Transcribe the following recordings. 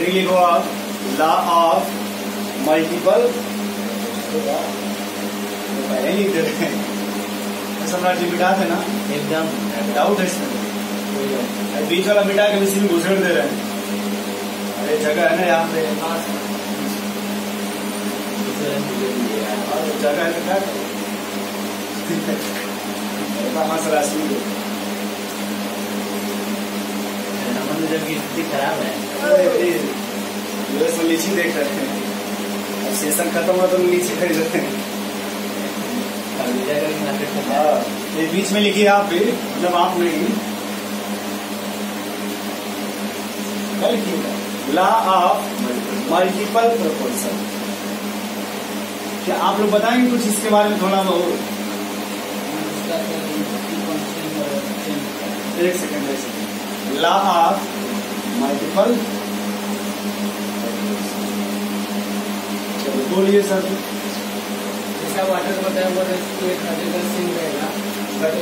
Three लिखो आप, law of multiple, पहले लिख देते हैं, सम्राट जी मिटा थे ना एकदम डाउट है इसमें, बीच वाला मिटा के इसी में घुसेड़ दे रहे हैं। अरे जगह है ना यहाँ पे, जगह है तो क्या हंस राशि जब की स्थिति खराब है, लीची देख रहे हैं, अब सेशन खत्म हुआ तो लीची खरीद रहे हैं। हाँ, ये बीच में लिखिए आप भी, मतलब आप नहीं लिखिएगा, लॉ ऑफ मल्टीपल प्रोपोर्शन। क्या आप लोग बताएंगे कुछ इसके बारे में थोड़ा बहुत? एक सेकंड, लॉ ऑफ मल्टीपल, चलो बोलिए सर। जैसा वाटर का बताया वो एक सिंग रहेगा, बट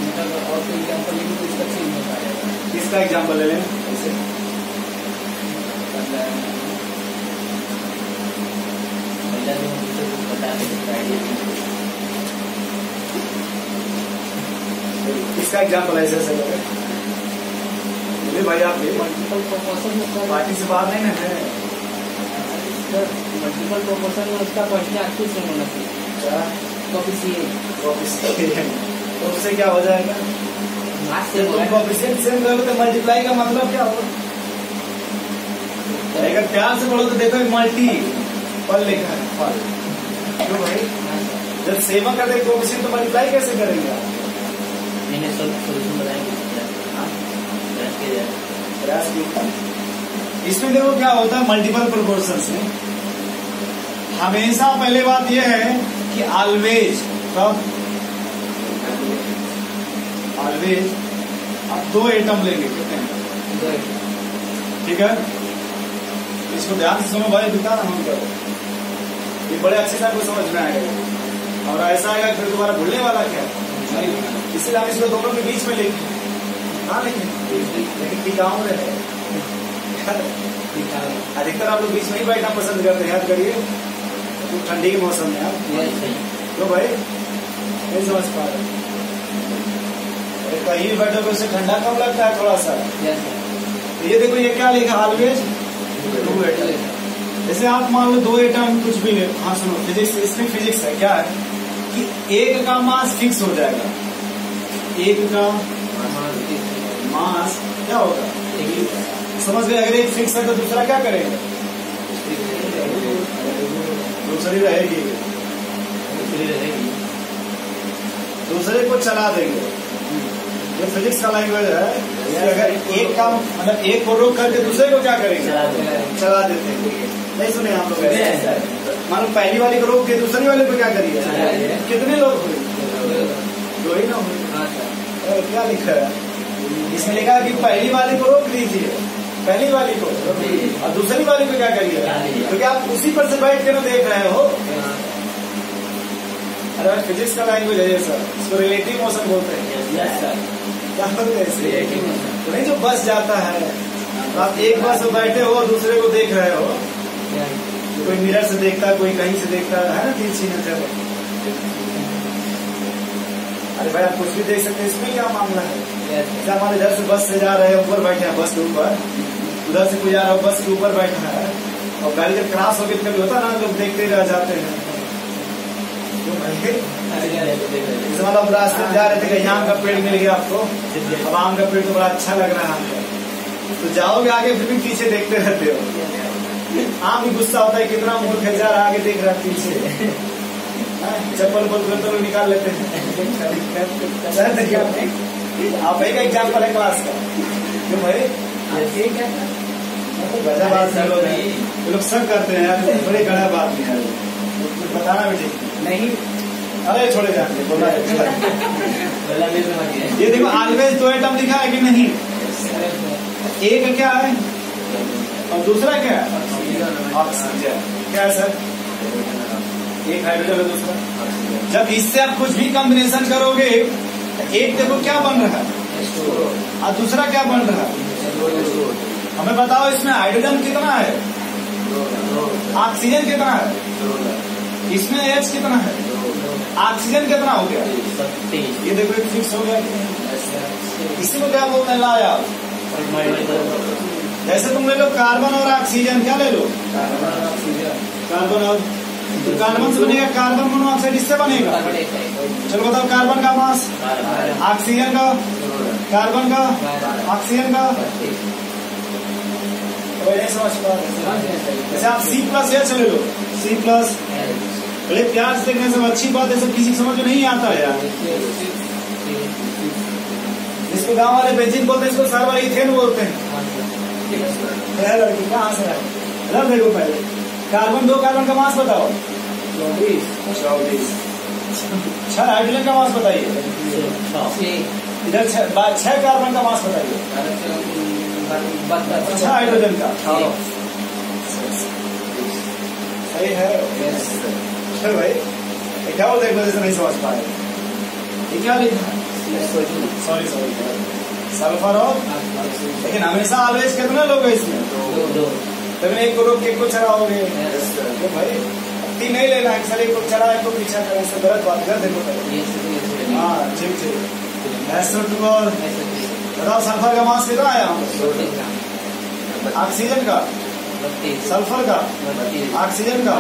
मतलब और कोई एग्जाम्पल लेंगे तो इसका सिंग होता है। किसका एग्जाम्पल ले लें? ऐसे इसका एग्जाम्पल ऐसे ऐसे करें भाई, आप मल्टीपल प्रोपोर्शन पार्टी से बाहर नहीं है। मल्टीपल प्रोपोर्शन में उसका क्वेश्चन आपको सेम होना चाहिए, तो उससे क्या हो जाएगा? कोएफिशिएंट सेम करोगे तो मल्टीप्लाई का मतलब क्या होगा? अगर प्यार से पढ़ो तो देखो मल्टी पल लिखा है, पल क्यों भाई? जब सेवा करते कोएफिशिएंट तो मल्टीप्लाई कैसे करेंगे? इसमें देखो क्या होता है मल्टीपल प्रोपोर्शंस में, हमेशा पहले बात यह है कि ऑलवेज, कब ऑलवेज आप दो एटम लेंगे, कितने? ठीक है, इसको ध्यान से सुनो भाई, दिखा ना हम करो, ये बड़े अच्छे से आपको समझ में आएगा, और ऐसा आएगा फिर दोबारा भूलने वाला क्या है, इसलिए हम इसको दोनों के बीच में लेंगे, हाँ लेकिन टिकाऊ रहे। अधिकतर आप लोग बीच में ही बैठना पसंद करते हैं, याद करिए, तो ठंडी के मौसम में आप तो भाई नहीं समझ पा रहे, कहीं भी बैठोगे उससे ठंडा कम लगता है थोड़ा सा। तो ये देखो ये क्या लिखा, ऑलवेज दो एटम। जैसे आप मान लो दो एटम कुछ भी ले, हाँ सुनो फिजिक्स, इसमें फिजिक्स है, क्या है कि एक का मास फिक्स हो जाएगा, एक का मास क्या होगा, समझ गए? अगर एक फिक्स है तो दूसरा क्या करेगा? दूसरी रहेगी, दूसरे को चला देंगे। ये फिजिक्स का लैंग्वेज है, अगर एक का मतलब एक को रोक करके दूसरे को क्या करेंगे? चला देते हैं। नहीं सुने आप लोग? मान लो पहली वाली को रोक के दूसरी वाले को क्या करिए? कितने लोग हुए? दो ही ना हुए। क्या लिखा है इसमें? लिखा है कि पहली वाली को रोक दीजिए, पहली वाली को, और दूसरी वाली को क्या करिए? क्योंकि आप उसी पर से बैठ के ना देख रहे हो। अरे फिजिक्स का लैंग्वेज है ये सर, इसको रिलेटिव मोशन बोलते हैं। क्या बोलते हैं इसे? नहीं, जो बस जाता है, आप एक बस में बैठे हो दूसरे को देख रहे हो, कोई मिरर से देखता है, कोई कहीं से देखता है ना, तिरछी नजर। अरे भाई आप कुछ भी देख सकते हैं, इसमें क्या मामला है? जैसे हमारे इधर से बस से जा रहे हैं, ऊपर बैठे हैं बस के ऊपर, उधर से कोई जा रहा है बस के ऊपर बैठा है, और गाड़ी जब क्रॉस होकर कभी होता ना, लोग देखते रह जाते हैं। इस मतलब रास्ते में जा रहे थे, कहीं आम का पेड़ मिल गया आपको, अब आम का पेड़ तो बड़ा अच्छा लग रहा है, तो जाओगे आगे फिर भी पीछे देखते रहते हो। आम भी गुस्सा होता है, कितना मूर्ख है, जा रहा आगे देख रहा पीछे, चप्पल तुरंत लोग निकाल लेते हैं। आप एक एग्जाम्पल है क्लास का, क्यों भाई? ठीक है, गजब बात है, लोग सब करते हैं यार, बड़े गलत बात नहीं है, बताना भी ठीक नहीं। अरे छोड़े जाते बोला ये देखो ऑलवेज दो एटम लिखा है कि नहीं? एक क्या है और दूसरा क्या है? ऑक्सीजन। क्या है सर? एक हाइड्रोजन है, दूसरा। जब इससे आप कुछ भी कॉम्बिनेशन करोगे, एक देखो क्या बन रहा है और दूसरा क्या बन रहा है? हमें बताओ इसमें हाइड्रोजन कितना है, ऑक्सीजन कितना है, इसमें H कितना है, ऑक्सीजन कितना हो गया, ये देखो एक फिक्स हो गया। इसी को क्या बोलते हैं लाया। जैसे तुम ले लो कार्बन और ऑक्सीजन, क्या ले लो, कार्बन और, तो कार्बन से बनेगा कार्बन मोनोऑक्साइड, इससे बनेगा। चलो बताओ कार्बन का मास, ऑक्सीजन का, कार्बन का, ऑक्सीजन का, समझ पा रहे। जैसे आप C+H ले लो, C+, बड़े प्यार से देखने से अच्छी बात है, सब किसी समझ में नहीं आता है यार। इसको गांव वाले बेंजीन बोलते हैं, इसको शहर वाले इथेन बोलते हैं। लड़की कहाँ से है, रब देखो पहले कार्बन, 2 कार्बन का मास बताओ, 24। 6 हाइड्रोजन का मास बताइए, इधर 6 कार्बन का मास बताइए, 6 हाइड्रोजन का, सही है। चल भाई क्या बोलते हैं, जैसे नहीं समझ पाए, ये क्या लिखा है, सॉरी सल्फर और, लेकिन हमेशा ऑलवेज कितने लोग हैं इसमें, तभी एक को रोक के एक को चढ़ाओगे। तो भाई 3 नहीं लेना है, सर एक को चढ़ा एक को पीछा करें, इससे गलत बात कर देखो पहले। हाँ ठीक ठीक। SO2 और बताओ सल्फर का मास कितना आया, ऑक्सीजन का, सल्फर का, ऑक्सीजन का,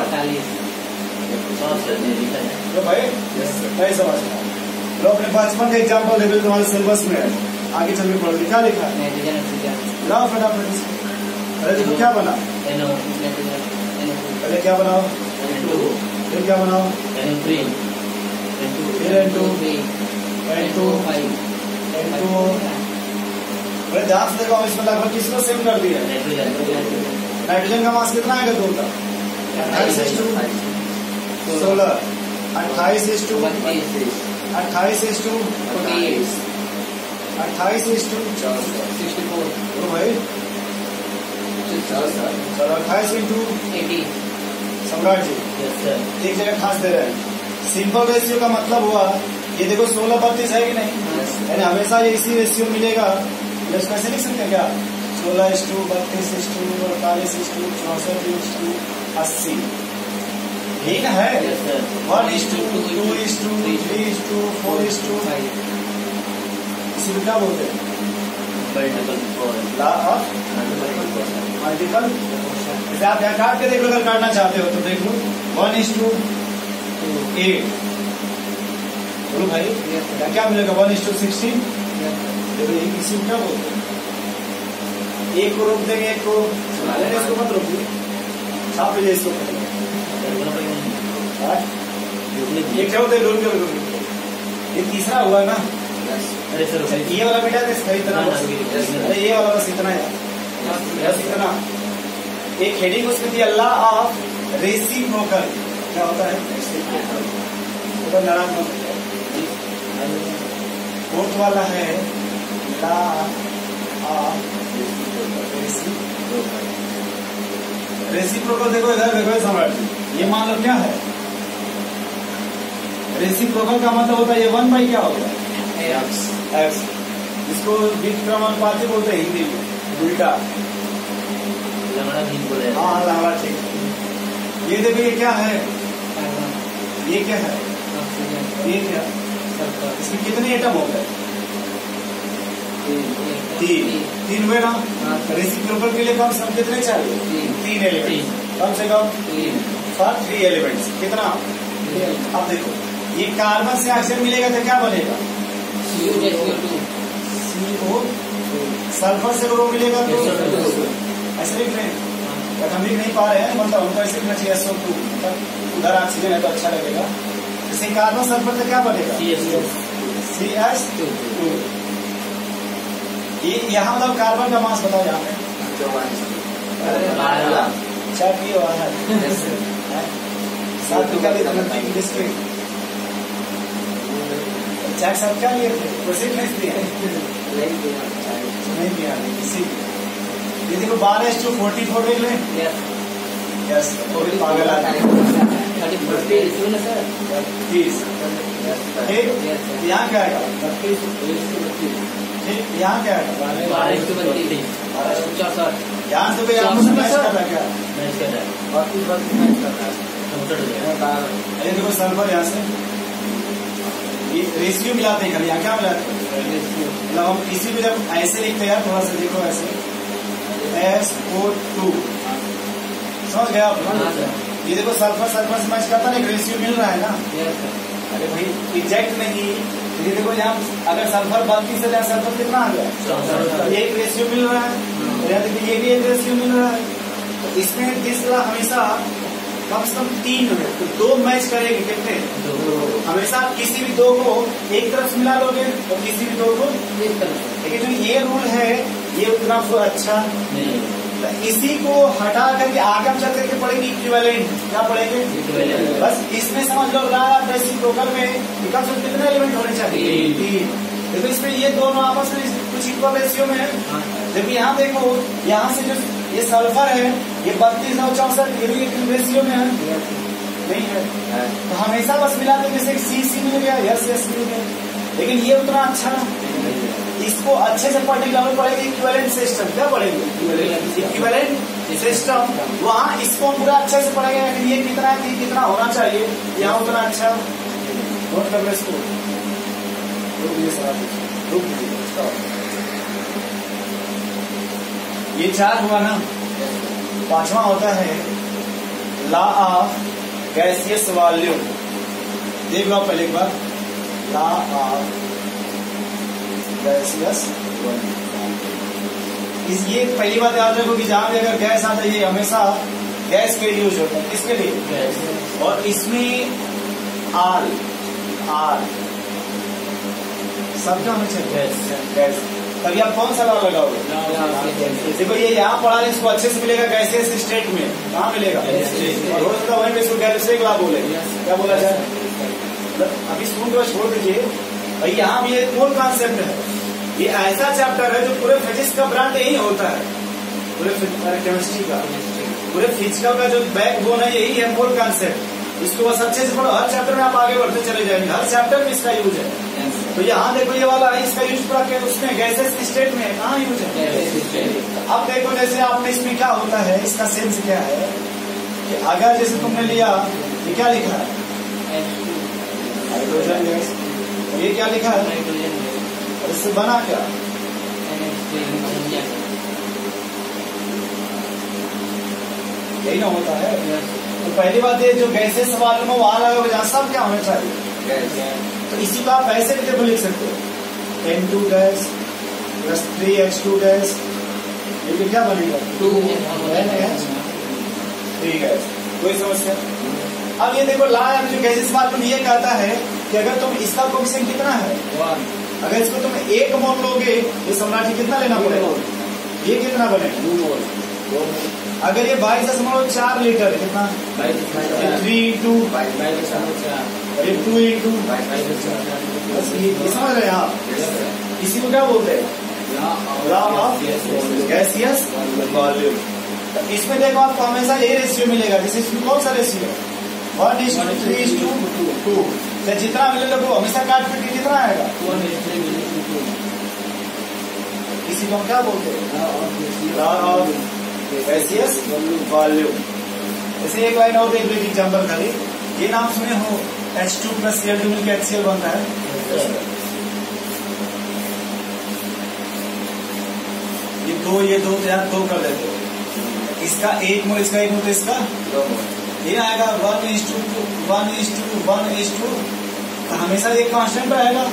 तो भाई नहीं समझ पाए। लो अपने बचपन का एग्जाम्पल देखो, तुम्हारे सिलेबस में है, आगे चल के पढ़ोगे। क्या लिखा है, लाओ फटाफट। अरे देखो क्या बना, पहले क्या बनाओ, फिर क्या बनाओ, फिर N2, बड़े ध्यान से देखो, इसमें लगभग किसको सेम कर दिया। नाइट्रोजन का मास कितना आएगा 2 का, 28:16, 28:28, 28:64 तो भाई चलो 28:80 सम्राट जी एक जगह खास दे रहे हैं। सिंपल रेशियो का मतलब हुआ, ये देखो 16:32 है कि नहीं, यानी हमेशा ये इसी रेशियो मिलेगा। इसको ऐसे लिख सकते हैं क्या, 16:32, 48:64, 80 ठीक है। 1:2, 2:2, 3:2, 4:5 इसी को क्या बोलते हैं, लॉ ऑफ मल्टीपल। जैसे आप यहाँ काट के देख लो, अगर काटना चाहते हो तो देख लो 1:8 बोलो भाई क्या मिलेगा, 1:16 देखो ये किसी को क्या बोलते हैं। एक को रोक देंगे, एक को इसको मत रोकिए, छाप लीजिए इसको। ये क्या होता है, ये तीसरा हुआ ना, ये वाला बेटा इतना, अरे ये वाला बस इतना है, बस इतना। एक हेडिंग उसमें थी लॉ ऑफ रेसिप्रोकल, क्या होता है, नाराज मत। फोर्थ वाला है लॉ ऑफ रेसिप्रोकल। देखो इधर देखो सम्राट जी, ये मान लो क्या है, रेसिप्रोकल का मतलब होता है ये 1 बाई क्या होगा, एक्स, इसको विक्रमानुपाती बोलते हैं हिंदी में, उल्टा। हाँ लंगड़ा ठीक। ये देखो ये क्या है, ये क्या है, ये क्या, इसमें कितने एटम हो गए, 3 हुए ना। रेसिप्रोकल के लिए कम से कम कितने चाहिए, 3 एलिमेंट कम से कम, 3 एलिमेंट्स कितना। अब देखो ये कार्बन से ऑक्सीजन मिलेगा तो क्या बनेगा, CO, सल्फर से क्लोरो मिलेगा तो ऐसे लिख रहे हैं, बट हम लिख नहीं पा रहे हैं, मतलब हमको ऐसे लिखना चाहिए SO2, मतलब उधर ऑक्सीजन है तो अच्छा लगेगा। जैसे कार्बन सल्फर से क्या बनेगा, CS2। ये यहाँ मतलब कार्बन का मास बताओ यहाँ पे, चेक किए हुआ है 7 डिस्ट्रिक्ट चेक सब क्या लिए थे, प्रोसीड नहीं दिए, नहीं दिया इसी। ये देखो 12:44 देख ले, यस पागल 30 ठीक, यहाँ क्या आएगा? 32 ठीक, यहाँ क्या आएगा? 12:32 यहाँ से भाई आपस में मैच कर रहा है क्या? मैच कर रहा है 32 मैच कर रहा है 64 हो गया। ये देखो सल्फर यहाँ से ये रेशियो मिलाते हैं खाली, यहाँ क्या मिलाते हैं? मतलब हम इसी को जब ऐसे लिखते हैं, थोड़ा सा देखो ऐसे SO2 समझ गया आप? हाँ सर। ये देखो सल्फर सल्फर से मैच करता है, एक रेशियो मिल रहा है ना? Yes, sir. अरे भाई एग्जैक्ट नहीं, ये देखो यहाँ अगर सल्फर 32 है, सल्फर कितना आ गया? 64। ये एक रेशियो मिल रहा है, और यहाँ देखिए ये भी एक रेशियो मिल रहा है। तो इसमें तीसरा हमेशा कम से कम 3 है, तो 2 मैच करेंगे कितने? हमेशा आप किसी भी 2 को एक तरफ से मिला लोगे और किसी भी 2 को, इस तरह से। लेकिन जो ये रूल है ये उतना अच्छा नहीं तो इसी को हटा करके आगे हम चल करके पढ़ेंगे इक्विवेलेंट। क्या पढ़ेंगे? equivalent। बस इसमें समझ लो रेसिप्रोकल में कम से कम कितने एलिमेंट होने चाहिए? 3। देखो इसमें ये दोनों आपस में कुछ इक्वल रेशियो में है। जबकि यहाँ देखो यहाँ से जो ये सल्फर है ये 32 और 64 ये भी एक रेशियो में है, नहीं है? तो हमेशा बस मिलाते जैसे C मिल गया, S मिल गया, लेकिन ये उतना अच्छा इसको अच्छे से पढ़ने के लिए पढ़ेंगे इक्विवेलेंट सिस्टम। क्या पढ़ेंगे? Equivalent system. वहाँ इसको पूरा अच्छे से पढ़ेंगे, लेकिन ये कितना है, कितना होना चाहिए, यहाँ उतना अच्छा नोट कर लो इसको। ये 4 हुआ ना, 5वां होता है लॉ ऑफ गैसियस वॉल्यूम। देख लो पहले एक बार, लॉ ऑफ गैसियस वॉल्यूम। ये पहली बात याद रखो कि जहां भी अगर गैस आता है ये हमेशा गैस के लिए यूज होता है। किसके लिए? और इसमें आर शब्द हमें चाहिए गैस। तभी आप कौन सा लॉ लगाओगे? देखो ये यहाँ पढ़ा है, इसको अच्छे से मिलेगा गैसियस स्टेट में। कहाँ मिलेगा? और हो सकता है वहीं पे इसको गैसियस लॉ बोले। क्या बोला जाए? अभी स्कूल को छोड़ दीजिए भाई, यहाँ भी एक मूल कॉन्सेप्ट है। ये ऐसा चैप्टर है जो पूरे फिजिक्स का ब्रांड यही होता है, पूरे केमिस्ट्री का, पूरे फिजिकल का जो बैकबोन है यही है मूल कॉन्सेप्ट। इसको बस अच्छे से पढ़ो, हर चैप्टर में आप आगे बढ़ते चले जाएंगे, हर चैप्टर में इसका यूज है। तो यहाँ देखो ये वाला है, इसका यूज पूरा उसमें गैसेस स्टेट में कहाँ यूज है? अब देखो जैसे आपने इसमें क्या होता है, इसका सेंस क्या है कि अगर जैसे तुमने लिया, ये क्या लिखा है? Hydrogen gas. ये क्या लिखा है? और इससे बना क्या? यही ना होता है। तो पहली बात ये जो गैसेस सवाल में वहां लगा जहाँ सब क्या होना चाहिए? तो इसी को आप ऐसे भी देखो लिख सकते हो, N2 gas plus 3H2 gas, ये क्या बनेगा? 2NH3 gas. कोई समस्या? अब ये देखो ला जो गैसेस सवाल में ये कहता है कि अगर तुम इसका कोएफिशिएंट कितना है, अगर इसको तुम 1 मोल लोगे ये सम्राटी कितना लेना पड़ेगा? ये कितना बनेगा? 2 मोल। अगर ये 22.4 लीटर कितना? 3 इंटू 2 इंटू, समझ रहे हैं आप? इसी को क्या बोलते हैं? Law of gaseous volume. इसमें देखो आपको हमेशा यही रेशियो मिलेगा, जैसे इसमें कौन सा रेशियो? 1:3:2। जितना मिलेगा वो हमेशा काट पीट के कितना आएगा? 1:3:2। इसी को हम क्या बोलते हैं? Law of gaseous volume. जैसे एक लाइन और देख लीजिए एग्जाम्पल खाली, ये नाम सुने हो H2 प्लस Cl2 मिलकर HCl बनता है। ये दो तो यहाँ 2 कर देते, इसका 1 मोल, इसका 1 मोल, तो इसका 2 मोल। ये आएगा 1:1:1:2। हमेशा एक कांस्टेंट रहेगा।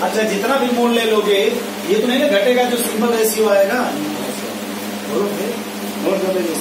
अच्छा जितना भी मोल ले लोगे ये तो नहीं ना घटेगा, जो सिंपल रेशियो आएगा। नोट कर लीजिए।